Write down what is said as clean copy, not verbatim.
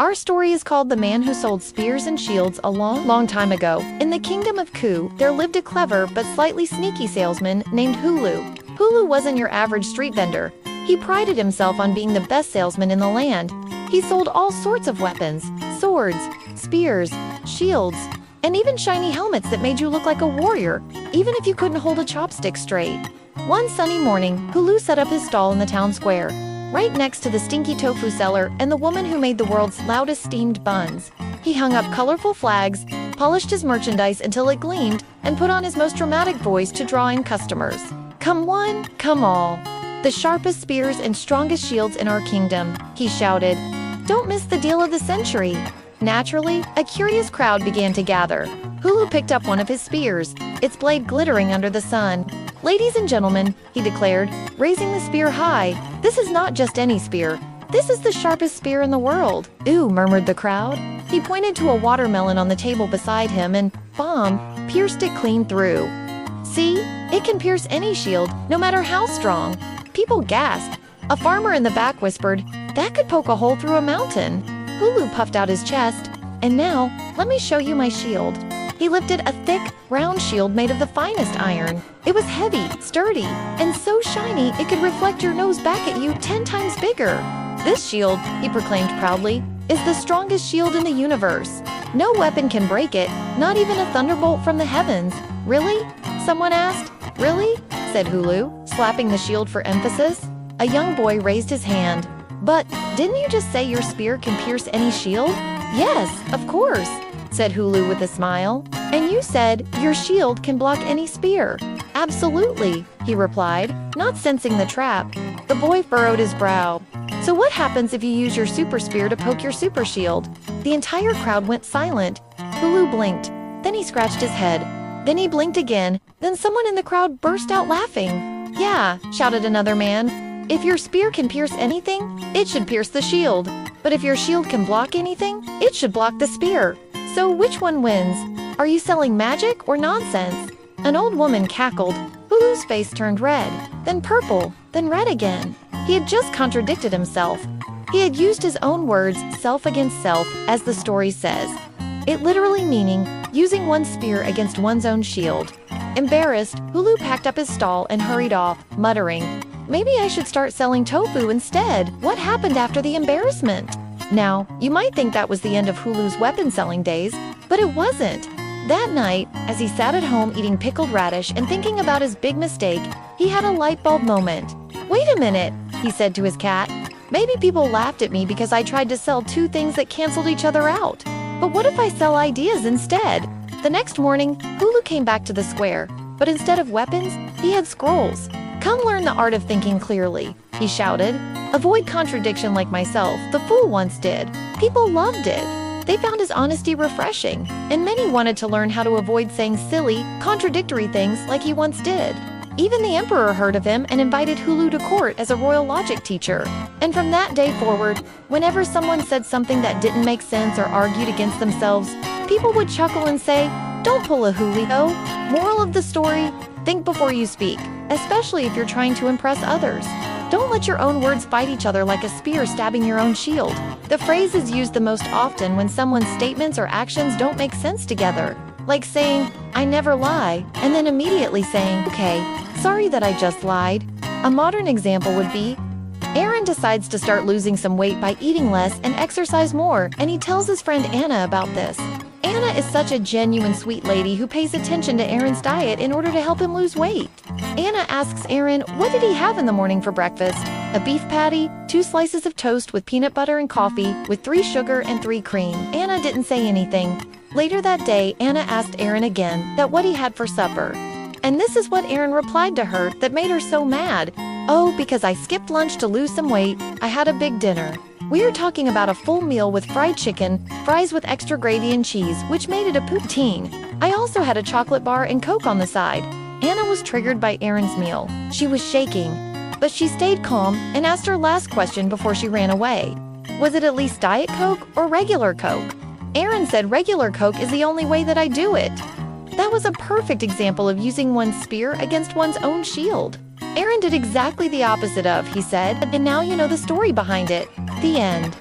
Our story is called The Man Who Sold Spears and Shields a long, long time ago. In the kingdom of Ku, there lived a clever but slightly sneaky salesman named Hulu. Hulu wasn't your average street vendor. He prided himself on being the best salesman in the land. He sold all sorts of weapons, swords, spears, shields, and even shiny helmets that made you look like a warrior, even if you couldn't hold a chopstick straight. One sunny morning, Hulu set up his stall in the town square, right next to the stinky tofu seller and the woman who made the world's loudest steamed buns. He hung up colorful flags, polished his merchandise until it gleamed, and put on his most dramatic voice to draw in customers. "Come one, come all. The sharpest spears and strongest shields in our kingdom," he shouted. "Don't miss the deal of the century." Naturally, a curious crowd began to gather. Hulu picked up one of his spears, its blade glittering under the sun. "Ladies and gentlemen," he declared, raising the spear high, "this is not just any spear. This is the sharpest spear in the world." "Ooh," murmured the crowd. He pointed to a watermelon on the table beside him and, bam, pierced it clean through. "See? It can pierce any shield, no matter how strong." People gasped. A farmer in the back whispered, "That could poke a hole through a mountain." Hulu puffed out his chest. "And now, let me show you my shield." He lifted a thick, round shield made of the finest iron. It was heavy, sturdy, and so shiny it could reflect your nose back at you 10 times bigger. "This shield," he proclaimed proudly, "is the strongest shield in the universe. No weapon can break it, not even a thunderbolt from the heavens." "Really?" someone asked. "Really?" said Hulu, slapping the shield for emphasis. A young boy raised his hand. "But, didn't you just say your spear can pierce any shield?" "Yes, of course," said Hulu with a smile. "And you said your shield can block any spear." "Absolutely," he replied, not sensing the trap. The boy furrowed his brow. "So what happens if you use your super spear to poke your super shield?" The entire crowd went silent. Hulu blinked. Then he scratched his head. Then he blinked again. Then someone in the crowd burst out laughing. "Yeah," shouted another man. "If your spear can pierce anything, it should pierce the shield. But if your shield can block anything, it should block the spear. So which one wins? Are you selling magic or nonsense?" An old woman cackled. Hulu's face turned red, then purple, then red again. He had just contradicted himself. He had used his own words, self against self, as the story says. It literally meaning using one's spear against one's own shield. Embarrassed, Hulu packed up his stall and hurried off, muttering, "Maybe I should start selling tofu instead. What happened after the embarrassment?" Now, you might think that was the end of Hulu's weapon-selling days, but it wasn't. That night, as he sat at home eating pickled radish and thinking about his big mistake, he had a light bulb moment. "Wait a minute," he said to his cat. "Maybe people laughed at me because I tried to sell two things that canceled each other out. But what if I sell ideas instead?" The next morning, Hulu came back to the square, but instead of weapons, he had scrolls. "Come learn the art of thinking clearly," he shouted. "Avoid contradiction like myself, the fool once did." People loved it. They found his honesty refreshing, and many wanted to learn how to avoid saying silly, contradictory things like he once did. Even the emperor heard of him and invited Hulu to court as a royal logic teacher. And from that day forward, whenever someone said something that didn't make sense or argued against themselves, people would chuckle and say, "Don't pull a Julio." Moral of the story, think before you speak, especially if you're trying to impress others. Don't let your own words fight each other like a spear stabbing your own shield. The phrase is used the most often when someone's statements or actions don't make sense together. Like saying, "I never lie," and then immediately saying, "Okay, sorry that I just lied." A modern example would be, Aaron decides to start losing some weight by eating less and exercise more, and he tells his friend Anna about this. Anna is such a genuine sweet lady who pays attention to Aaron's diet in order to help him lose weight. Anna asks Aaron, what did he have in the morning for breakfast? A beef patty, 2 slices of toast with peanut butter and coffee, with 3 sugar and 3 cream. Anna didn't say anything. Later that day, Anna asked Aaron again that what he had for supper. And this is what Aaron replied to her that made her so mad. "Oh, because I skipped lunch to lose some weight, I had a big dinner." We are talking about a full meal with fried chicken, fries with extra gravy and cheese, which made it a poutine. I also had a chocolate bar and Coke on the side. Anna was triggered by Aaron's meal. She was shaking. But she stayed calm and asked her last question before she ran away. Was it at least Diet Coke or regular Coke? Aaron said regular Coke is the only way that I do it. That was a perfect example of using one's spear against one's own shield. Aaron did exactly the opposite of, he said, and now you know the story behind it. The end.